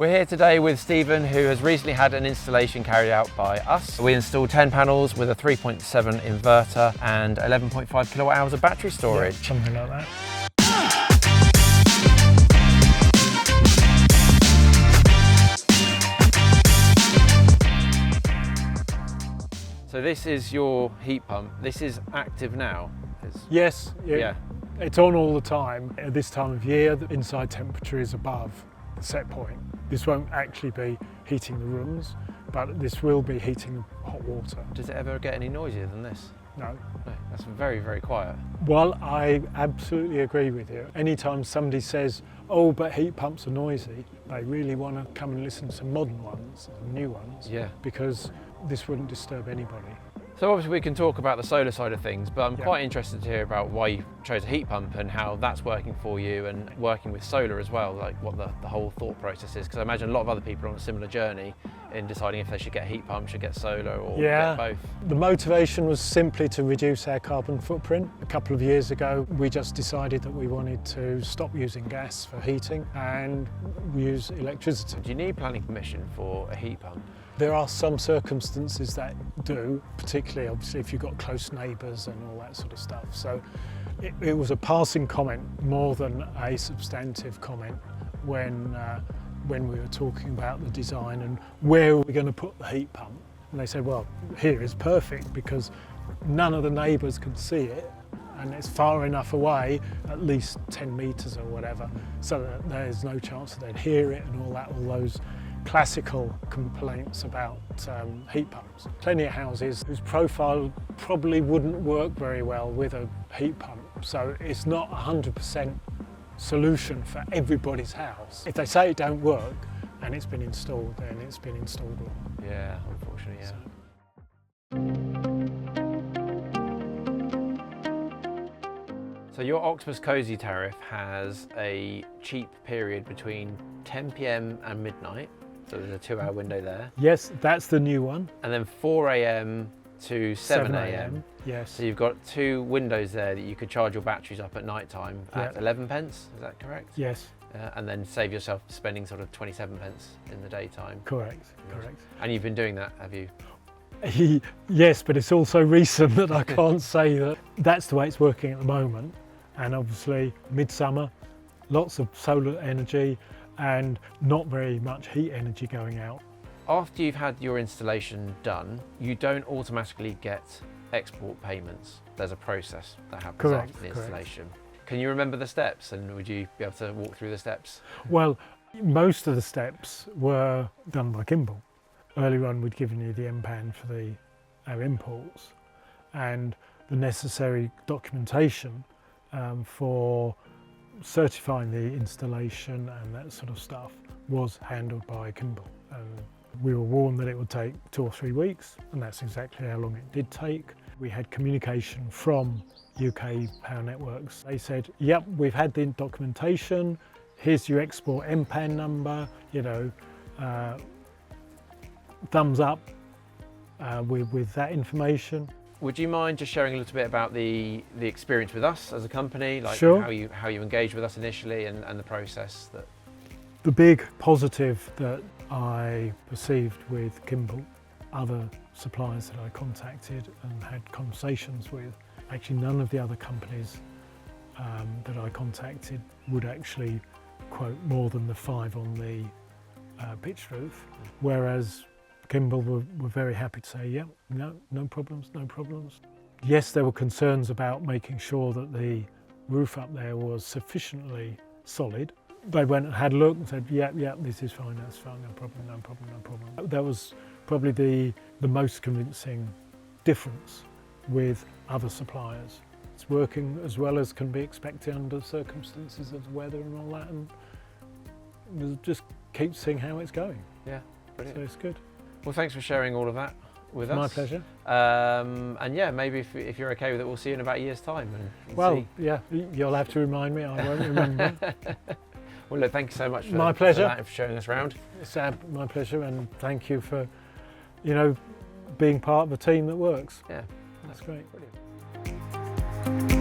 We're here today with Stephen, who has recently had an installation carried out by us. We installed 10 panels with a 3.7 inverter and 11.5 kilowatt hours of battery storage. Yeah, something like that. So this is your heat pump. This is active now? Yes, Yeah. It's on all the time. At this time of year, the inside temperature is above the set point. This won't actually be heating the rooms, but this will be heating the hot water. Does it ever get any noisier than this? No. No, that's very, very quiet. Well, I absolutely agree with you. Anytime somebody says, oh, but heat pumps are noisy, they really want to come and listen to some modern ones, new ones, Yeah. because this wouldn't disturb anybody. So obviously we can talk about the solar side of things, but I'm Yeah. quite interested to hear about why you chose a heat pump and how that's working for you, and working with solar as well, like what the whole thought process is, because I imagine a lot of other people are on a similar journey in deciding if they should get a heat pump, should get solar, or get both. The motivation was simply to reduce our carbon footprint. A couple of years ago we just decided that we wanted to stop using gas for heating and use electricity. Do you need planning permission for a heat pump? There are some circumstances that do, particularly obviously if you've got close neighbours and all that sort of stuff. So it was a passing comment more than a substantive comment when we were talking about the design and where we're going to put the heat pump. And they said, well, here is perfect because none of the neighbours can see it and it's far enough away, at least 10 metres or whatever, so that there's no chance that they'd hear it and all those classical complaints about heat pumps. Plenty of houses whose profile probably wouldn't work very well with a heat pump, so it's not 100% solution for everybody's house. If they say it don't work and it's been installed, then it's been installed wrong. Yeah, unfortunately, yeah. So your Octopus Cozy tariff has a cheap period between 10 PM and midnight. So there's a 2-hour window there. Yes, that's the new one. And then 4 AM to 7 AM. Yes. So you've got 2 windows there that you could charge your batteries up at night time at 11 pence, is that correct? Yes. And then save yourself spending sort of 27 pence in the daytime. Correct, correct. And you've been doing that, have you? Yes, but it's also recent that I can't say that that's the way it's working at the moment. And obviously midsummer, lots of solar energy and not very much heat energy going out. After you've had your installation done, you don't automatically get export payments. There's a process that happens after the installation. Can you remember the steps, and would you be able to walk through the steps? Well, most of the steps were done by Kimball. Earlier on we'd given you the MPAN for our imports, and the necessary documentation for certifying the installation and that sort of stuff was handled by Kimball. We were warned that it would take 2 or 3 weeks, and that's exactly how long it did take. We had communication from UK Power Networks. They said, yep, we've had the documentation, here's your export MPAN number, thumbs up with that information. Would you mind just sharing a little bit about the experience with us as a company, like Sure. how you engaged with us initially and the process that? The big positive that I perceived with Kimball, other suppliers that I contacted and had conversations with, actually none of the other companies that I contacted would actually quote more than the 5 on the pitched roof, whereas Kimball were very happy to say, yeah, no problems, no problems. Yes, there were concerns about making sure that the roof up there was sufficiently solid. They went and had a look and said, yeah, this is fine, that's fine, no problem, no problem, no problem. That was probably the most convincing difference with other suppliers. It's working as well as can be expected under circumstances of weather and all that, and we'll just keep seeing how it's going. Yeah, brilliant. So it's good. Well, thanks for sharing all of that with us. My pleasure. And yeah, maybe if you're okay with it, we'll see you in about a year's time. And yeah, you'll have to remind me, I won't remember. Well, look, thank you so much for, my pleasure. for that and for showing us around. It's my pleasure, and thank you for, being part of a team that works. Yeah, that's great. Brilliant.